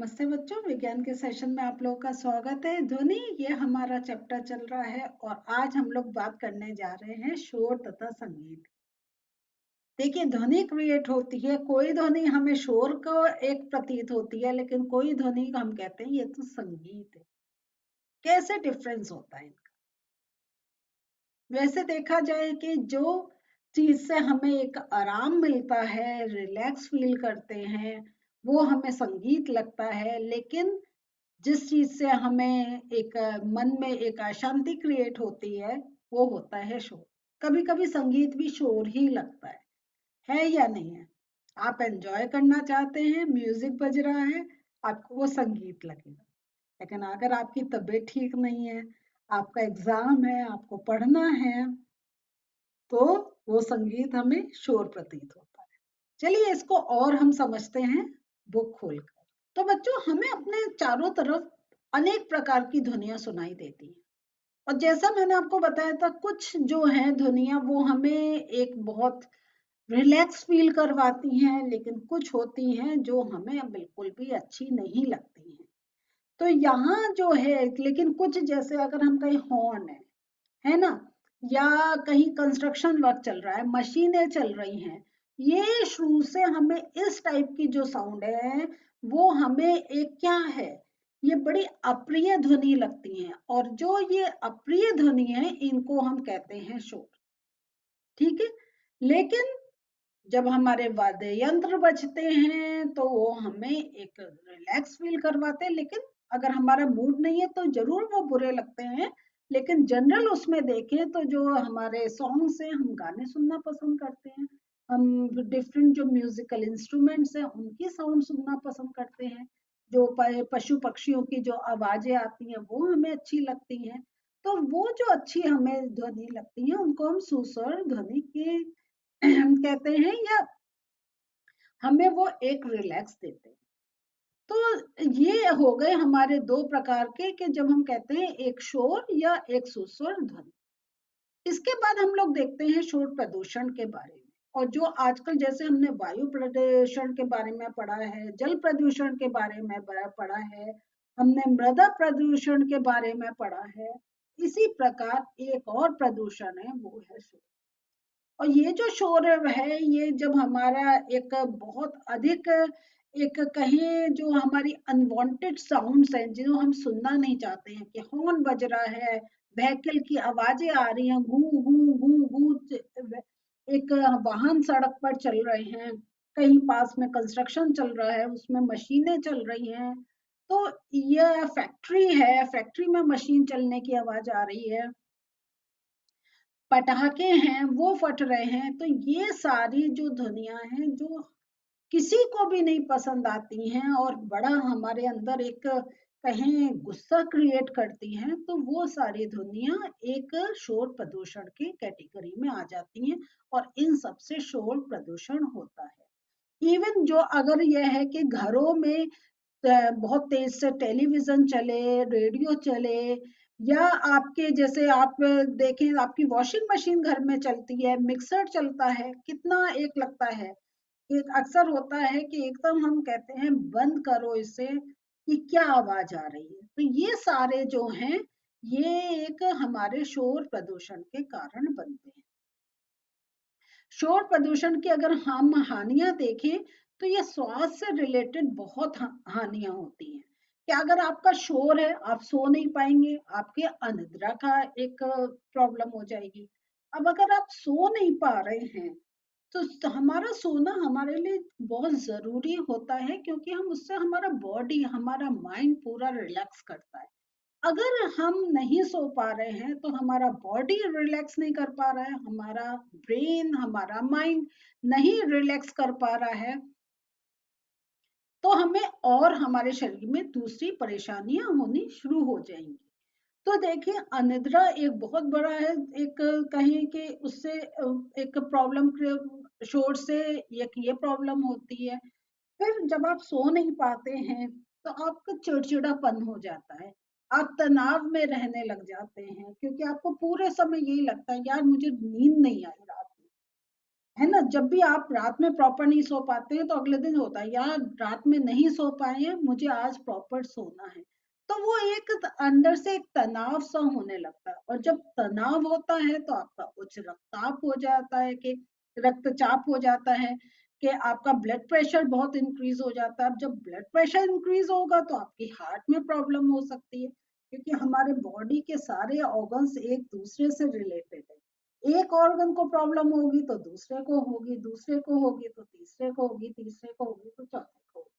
नमस्ते बच्चों, विज्ञान के सेशन में आप लोगों का स्वागत है। ध्वनि ये हमारा चैप्टर चल रहा है और आज हम लोग बात करने जा रहे हैं शोर तथा संगीत। देखिए, ध्वनि क्रिएट होती है, कोई ध्वनि हमें शोर का एक प्रतीत होती है, लेकिन कोई ध्वनि का हम कहते हैं ये तो संगीत है। कैसे डिफरेंस होता है इनका? वैसे देखा जाए कि जो चीज से हमें एक आराम मिलता है, रिलैक्स फील करते हैं, वो हमें संगीत लगता है। लेकिन जिस चीज से हमें एक मन में एक अशांति क्रिएट होती है, वो होता है शोर। कभी कभी संगीत भी शोर ही लगता है या नहीं है? आप एंजॉय करना चाहते हैं, म्यूजिक बज रहा है, आपको वो संगीत लगेगा। लेकिन अगर आपकी तबीयत ठीक नहीं है, आपका एग्जाम है, आपको पढ़ना है, तो वो संगीत हमें शोर प्रतीत होता है। चलिए इसको और हम समझते हैं बुक खोलकर। तो बच्चों, हमें अपने चारों तरफ अनेक प्रकार की ध्वनियां सुनाई देती हैं। और जैसा मैंने आपको बताया था, कुछ जो है ध्वनियां वो हमें एक बहुत रिलैक्स फील करवाती हैं, लेकिन कुछ होती हैं जो हमें बिल्कुल भी अच्छी नहीं लगती हैं। तो यहाँ जो है, लेकिन कुछ जैसे अगर हम कहीं हॉर्न है ना, या कहीं कंस्ट्रक्शन वर्क चल रहा है, मशीनें चल रही हैं, ये शुरू से हमें इस टाइप की जो साउंड है, वो हमें एक क्या है, ये बड़ी अप्रिय ध्वनि लगती हैं। और जो ये अप्रिय ध्वनि है, इनको हम कहते हैं शोर। ठीक है। लेकिन जब हमारे वाद्य यंत्र बजते हैं तो वो हमें एक रिलैक्स फील करवाते हैं। लेकिन अगर हमारा मूड नहीं है तो जरूर वो बुरे लगते हैं। लेकिन जनरल उसमें देखें तो जो हमारे सॉन्ग्स हैं, हम गाने सुनना पसंद करते हैं। हम डिफरेंट जो म्यूजिकल इंस्ट्रूमेंट्स हैं उनकी साउंड सुनना पसंद करते हैं। जो पशु पक्षियों की जो आवाजें आती हैं वो हमें अच्छी लगती हैं। तो वो जो अच्छी हमें ध्वनि लगती है उनको हम सुस्वर ध्वनि की कहते हैं, या हमें वो एक रिलैक्स देते हैं। तो ये हो गए हमारे दो प्रकार के कि जब हम कहते हैं एक शोर या एक सुस्वर ध्वनि। इसके बाद हम लोग देखते हैं शोर प्रदूषण के बारे में। और जो आजकल जैसे हमने वायु प्रदूषण के बारे में पढ़ा है, जल प्रदूषण के बारे में पढ़ा है, हमने मृदा प्रदूषण के बारे में पढ़ा है, इसी प्रकार एक और प्रदूषण है, वो है शोर। और ये जो शोर है, ये जब हमारा एक बहुत अधिक एक कहें जो हमारी अनवांटेड साउंड्स हैं, जो हम सुनना नहीं चाहते हैं, कि हॉर्न बज रहा है, व्हीकल की आवाजें आ रही हैं, गू गू गू गू, एक वाहन सड़क पर चल रहे हैं, कहीं पास में कंस्ट्रक्शन चल रहा है, उसमें मशीनें चल रही हैं, तो यह फैक्ट्री है, फैक्ट्री में मशीन चलने की आवाज आ रही है, पटाखे हैं वो फट रहे हैं। तो ये सारी जो ध्वनियां हैं, जो किसी को भी नहीं पसंद आती हैं और बड़ा हमारे अंदर एक कहें गुस्सा क्रिएट करती हैं, तो वो सारी ध्वनियां एक शोर प्रदूषण की कैटेगरी में आ जाती हैं। और इन सब से शोर प्रदूषण होता है। इवन जो अगर यह है कि घरों में बहुत तेज से टेलीविजन चले, रेडियो चले, या आपके जैसे आप देखें आपकी वॉशिंग मशीन घर में चलती है, मिक्सर चलता है, कितना एक लगता है, एक अक्सर होता है कि एकदम हम कहते हैं बंद करो इसे, कि क्या आवाज आ रही है। तो ये सारे जो हैं, ये एक हमारे शोर प्रदूषण के कारण बनते हैं। शोर प्रदूषण की अगर हम हानियां देखें, तो ये स्वास्थ्य से रिलेटेड बहुत हानियां होती हैं। कि अगर आपका शोर है, आप सो नहीं पाएंगे, आपके अनिद्रा का एक प्रॉब्लम हो जाएगी। अब अगर आप सो नहीं पा रहे हैं, तो हमारा सोना हमारे लिए बहुत जरूरी होता है, क्योंकि हम उससे हमारा बॉडी, हमारा माइंड पूरा रिलैक्स करता है। अगर हम नहीं सो पा रहे हैं तो हमारा बॉडी रिलैक्स नहीं कर पा रहा है, हमारा ब्रेन, हमारा माइंड नहीं रिलैक्स कर पा रहा है, तो हमें और हमारे शरीर में दूसरी परेशानियां होनी शुरू हो जाएंगी। तो देखिए, अनिद्रा एक बहुत बड़ा है, एक कहें कि उससे एक प्रॉब्लम, शोर से एक ये प्रॉब्लम होती है। फिर जब आप सो नहीं पाते हैं, तो आपका चिड़चिड़ापन हो जाता है, आप तनाव में रहने लग जाते हैं, क्योंकि आपको पूरे समय यही लगता है, यार मुझे नींद नहीं आई रात में। है ना। जब भी आप रात में प्रॉपर नहीं सो पाते हैं तो अगले दिन होता है यार रात में नहीं सो पाए हैं, मुझे आज प्रॉपर सोना है। तो वो एक अंदर से एक तनाव सा होने लगता है, और जब तनाव होता है तो आपका उच्च रक्तचाप हो जाता है, कि रक्तचाप हो जाता है, कि आपका ब्लड प्रेशर बहुत इंक्रीज हो जाता है। अब जब ब्लड प्रेशर इंक्रीज होगा तो आपकी हार्ट में प्रॉब्लम हो सकती है, क्योंकि हमारे बॉडी के सारे ऑर्गन्स एक दूसरे से रिलेटेड है। एक ऑर्गन को प्रॉब्लम होगी तो दूसरे को होगी, दूसरे को होगी तो तीसरे को होगी, तीसरे को होगी तो चौथे को होगी।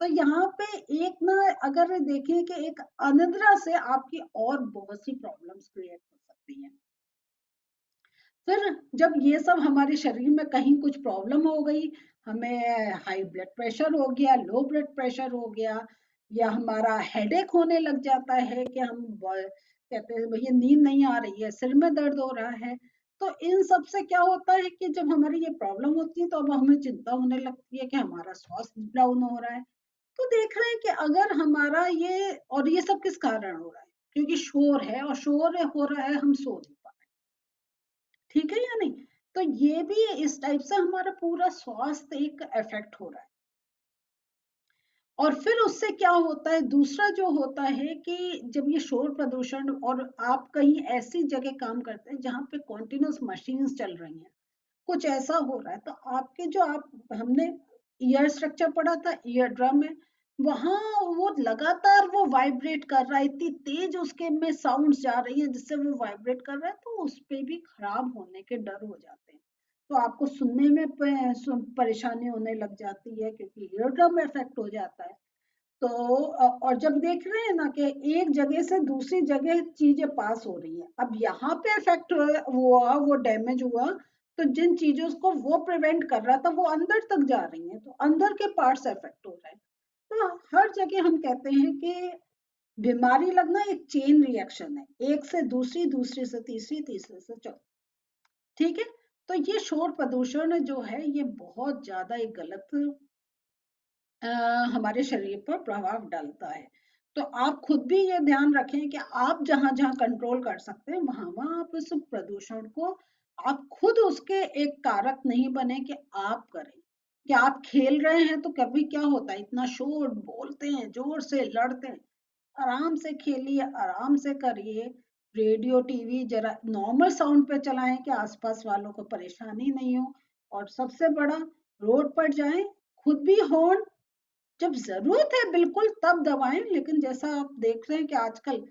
तो यहाँ पे एक ना, अगर देखें कि एक अनिद्रा से आपकी और बहुत सी प्रॉब्लम्स क्रिएट हो सकती हैं। फिर जब ये सब हमारे शरीर में कहीं कुछ प्रॉब्लम हो गई, हमें हाई ब्लड प्रेशर हो गया, लो ब्लड प्रेशर हो गया, या हमारा हेडेक होने लग जाता है, कि हम कहते हैं भैया नींद नहीं आ रही है, सिर में दर्द हो रहा है। तो इन सब से क्या होता है कि जब हमारी ये प्रॉब्लम होती है तो अब हमें चिंता होने लगती है कि हमारा स्वास्थ्य डाउन हो रहा है। तो देख रहे हैं कि अगर हमारा ये, और ये सब किस कारण हो रहा है, क्योंकि शोर है, और शोर हो रहा है, हम सो नहीं पा रहे। ठीक है या नहीं। तो ये भी इस टाइप से हमारा पूरा स्वास्थ्य एक इफेक्ट हो रहा है। और फिर उससे क्या होता है, दूसरा जो होता है कि जब ये शोर प्रदूषण, और आप कहीं ऐसी जगह काम करते हैं जहाँ पे कॉन्टिन्यूस मशीन्स चल रही हैं, कुछ ऐसा हो रहा है, तो आपके जो आप, हमने ईयर स्ट्रक्चर पढ़ा था, ईयर ड्रम है, वहां वो लगातार वो वाइब्रेट कर रहा है, इतनी तेज उसके में साउंड्स जा रही है जिससे वो वाइब्रेट कर रहा है, तो उस पे भी खराब होने के डर हो जाते हैं। तो आपको सुनने में परेशानी होने लग जाती है, क्योंकि ईयर ड्रम इफेक्ट हो जाता है। तो और जब देख रहे हैं ना कि एक जगह से दूसरी जगह चीजें पास हो रही हैं, अब यहाँ पे इफेक्ट हुआ, वो डैमेज हुआ, तो जिन चीजों को वो प्रिवेंट कर रहा था वो अंदर तक जा रही हैं, तो अंदर के पार्ट्स इफेक्ट हो रहे हैं। तो हर जगह हम कहते हैं कि बीमारी लगना एक चेन रिएक्शन है, एक से दूसरी, दूसरी से तीसरी, तीसरे से चौथी। ठीक है। तो ये शोर प्रदूषण जो है ये बहुत ज्यादा एक गलत हमारे शरीर पर प्रभाव डालता है। तो आप खुद भी ये ध्यान रखें कि आप जहां जहां कंट्रोल कर सकते हैं वहां वहां आप इस प्रदूषण को, आप खुद उसके एक कारक नहीं बने कि आप करें। कि आप खेल रहे हैं तो कभी क्या होता है, इतना शोर बोलते हैं, जोर से लड़ते हैं। आराम से खेलिए, आराम से करिए। रेडियो टीवी जरा नॉर्मल साउंड पे चलाएं कि आसपास वालों को परेशानी नहीं हो। और सबसे बड़ा, रोड पर जाएं, खुद भी हॉर्न जब जरूरत है बिल्कुल तब दबाएं। लेकिन जैसा आप देख रहे हैं कि आजकल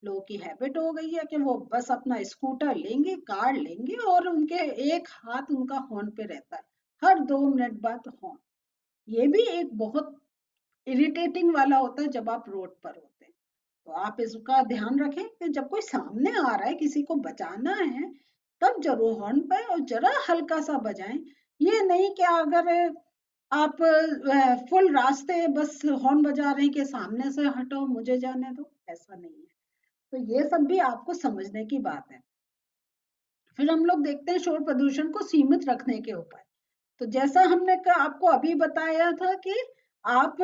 लोगों की हैबिट हो गई है कि वो बस अपना स्कूटर लेंगे, कार लेंगे, और उनके एक हाथ उनका हॉर्न पे रहता है, हर 2 मिनट बाद हॉर्न। ये भी एक बहुत इरिटेटिंग वाला होता है जब आप रोड पर होते हैं। तो आप इसका ध्यान रखें कि जब कोई सामने आ रहा है, किसी को बचाना है, तब जरूर हॉर्न पे और जरा हल्का सा बजाएं। ये नहीं कि अगर आप फुल रास्ते बस हॉर्न बजा रहे हैं कि सामने से हटो, मुझे जाने दो, ऐसा नहीं है। तो ये सब भी आपको समझने की बात है। फिर हम लोग देखते हैं शोर प्रदूषण को सीमित रखने के उपाय। तो जैसा हमने आपको अभी बताया था कि आप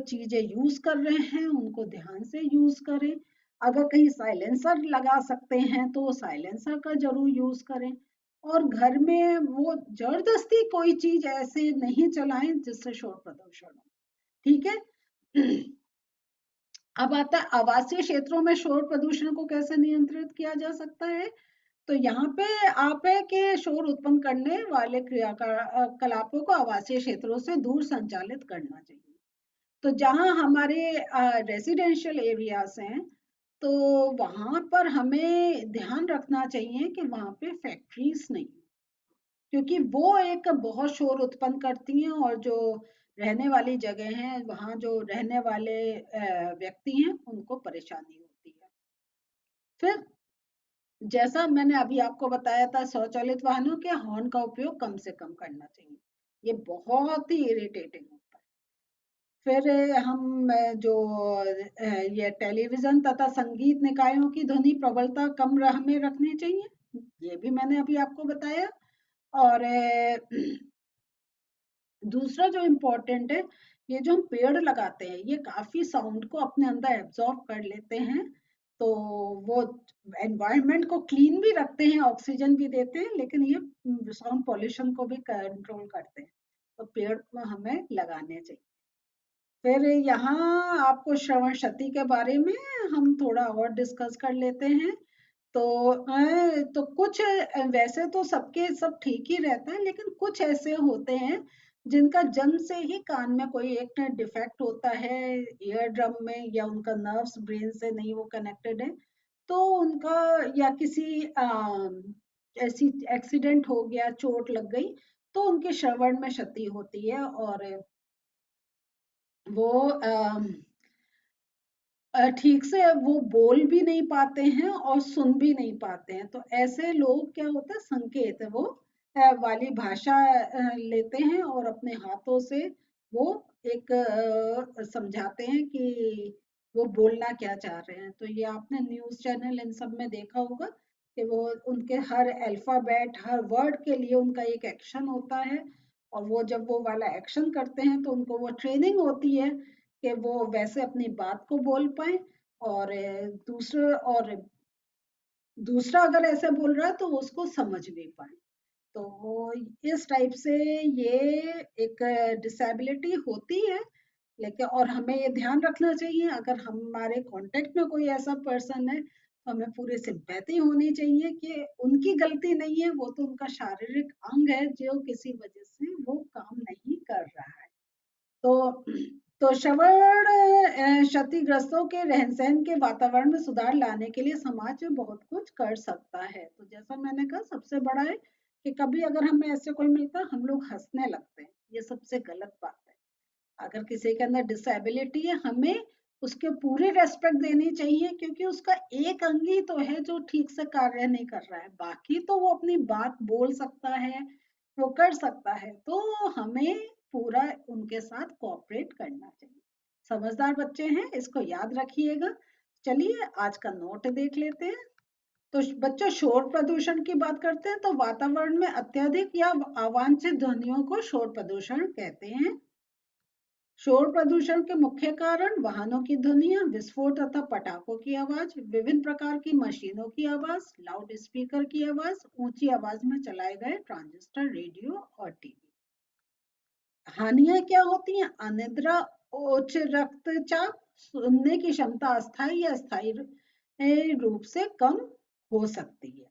चीजें यूज कर रहे हैं उनको ध्यान से यूज करें। अगर कहीं साइलेंसर लगा सकते हैं तो साइलेंसर का जरूर यूज करें। और घर में वो जबरदस्ती कोई चीज ऐसे नहीं चलाएं जिससे शोर प्रदूषण हो। ठीक है। अब आता है आवासीय क्षेत्रों में शोर प्रदूषण को कैसे नियंत्रित किया जा सकता है। तो यहाँ पे आप है कि शोर उत्पन्न करने वाले क्रियाकलापों को आवासीय क्षेत्रों से दूर संचालित करना चाहिए। तो जहाँ हमारे रेजिडेंशियल एरियाज हैं, तो वहां पर हमें ध्यान रखना चाहिए कि वहां पे फैक्ट्रीज नहीं, क्योंकि वो एक बहुत शोर उत्पन्न करती हैं, और जो रहने वाली जगह हैं, वहाँ जो रहने वाले व्यक्ति हैं उनको परेशानी होती है। फिर जैसा मैंने अभी आपको बताया था, स्वचालित वाहनों के हॉर्न का उपयोग कम से कम करना चाहिए। ये बहुत ही इरिटेटिंग होता है। फिर हम जो ये टेलीविजन तथा संगीत निकायों की ध्वनि प्रबलता कम हमें रखनी चाहिए, ये भी मैंने अभी आपको बताया। और दूसरा जो इम्पोर्टेंट है, ये जो हम पेड़ लगाते हैं ये काफी साउंड को अपने अंदर एब्जॉर्ब कर लेते हैं। तो वो एनवायरनमेंट को क्लीन भी रखते हैं, ऑक्सीजन भी देते हैं, लेकिन ये साउंड पॉल्यूशन को भी कंट्रोल करते हैं। तो पेड़ हमें लगाने चाहिए। फिर यहाँ आपको श्रवण क्षति के बारे में हम थोड़ा और डिस्कस कर लेते हैं। तो कुछ वैसे तो सबके सब ठीक ही रहता है, लेकिन कुछ ऐसे होते हैं जिनका जन्म से ही कान में कोई एक डिफेक्ट होता है, ईयर ड्रम में, या उनका नर्व्स ब्रेन से नहीं वो कनेक्टेड है, तो उनका या किसी ऐसी एक्सीडेंट हो गया, चोट लग गई, तो उनके श्रवण में क्षति होती है और वो ठीक से वो बोल भी नहीं पाते हैं और सुन भी नहीं पाते हैं। तो ऐसे लोग क्या होता है, संकेत वो वाली भाषा लेते हैं और अपने हाथों से वो एक समझाते हैं कि वो बोलना क्या चाह रहे हैं। तो ये आपने न्यूज़ चैनल इन सब में देखा होगा कि वो उनके हर अल्फाबेट, हर वर्ड के लिए उनका एक एक्शन होता है, और वो जब वो वाला एक्शन करते हैं तो उनको वो ट्रेनिंग होती है कि वो वैसे अपनी बात को बोल पाए, और दूसरा अगर ऐसे बोल रहा है तो उसको समझ भी पाए। तो इस टाइप से ये एक डिसेबिलिटी होती है। लेकिन और हमें ये ध्यान रखना चाहिए, अगर हमारे कांटेक्ट में कोई ऐसा पर्सन है तो हमें पूरी सिंपैथी होनी चाहिए कि उनकी गलती नहीं है, वो तो उनका शारीरिक अंग है जो किसी वजह से वो काम नहीं कर रहा है। तो श्रवण क्षतिग्रस्तों के रहन-सहन के वातावरण में सुधार लाने के लिए समाज में बहुत कुछ कर सकता है। तो जैसा मैंने कहा, सबसे बड़ा है कि कभी अगर हमें ऐसे कोई मिलता है, हम लोग हँसने लगते हैं, ये सबसे गलत बात है। अगर किसी के अंदर डिसेबिलिटी है, हमें उसके पूरी रेस्पेक्ट देनी चाहिए, क्योंकि उसका एक अंग ही तो है जो ठीक से कार्य नहीं कर रहा है, बाकी तो वो अपनी बात बोल सकता है, वो कर सकता है। तो हमें पूरा उनके साथ कोऑपरेट करना चाहिए। समझदार बच्चे हैं, इसको याद रखिएगा। चलिए आज का नोट देख लेते हैं। तो बच्चों, शोर प्रदूषण की बात करते हैं तो वातावरण में अत्यधिक या अवांछित ध्वनियों को शोर प्रदूषण कहते हैं। शोर प्रदूषण के मुख्य कारण वाहनों की ध्वनियां, विस्फोट तथा पटाखों की आवाज, विभिन्न प्रकार की मशीनों की आवाज, लाउड स्पीकर की आवाज, ऊंची आवाज में चलाए गए ट्रांजिस्टर, रेडियो और टीवी। हानियां क्या होती हैं? अनिद्रा, उच्च रक्तचाप, सुनने की क्षमता अस्थायी या स्थायी रूप से कम हो सकती है।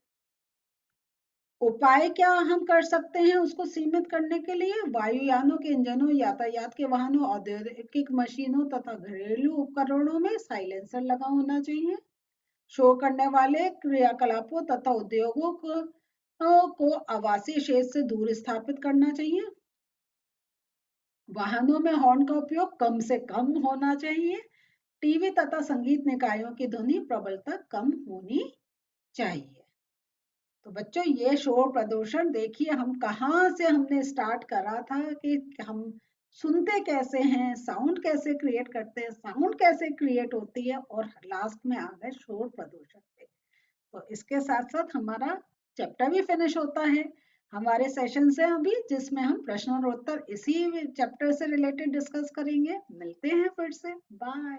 उपाय क्या हम कर सकते हैं उसको सीमित करने के लिए? वायुयानों के इंजनों, यातायात के वाहनों, औद्योगिक मशीनों तथा घरेलू उपकरणों में साइलेंसर लगा होना चाहिए। शोर करने वाले क्रियाकलापों तथा उद्योगों को आवासीय क्षेत्र से दूर स्थापित करना चाहिए। वाहनों में हॉर्न का उपयोग कम से कम होना चाहिए। टीवी तथा संगीत निकायों की ध्वनि प्रबलता कम होनी चाहिए। तो बच्चों, ये शोर प्रदूषण देखिए, हम कहाँ से हमने स्टार्ट करा था कि हम सुनते कैसे हैं, साउंड कैसे क्रिएट करते हैं, साउंड कैसे क्रिएट होती है, और लास्ट में आ गए शोर प्रदूषण पे। तो इसके साथ साथ हमारा चैप्टर भी फिनिश होता है। हमारे सेशन से अभी, जिसमें हम प्रश्न और उत्तर इसी चैप्टर से रिलेटेड डिस्कस करेंगे। मिलते हैं फिर से। बाय।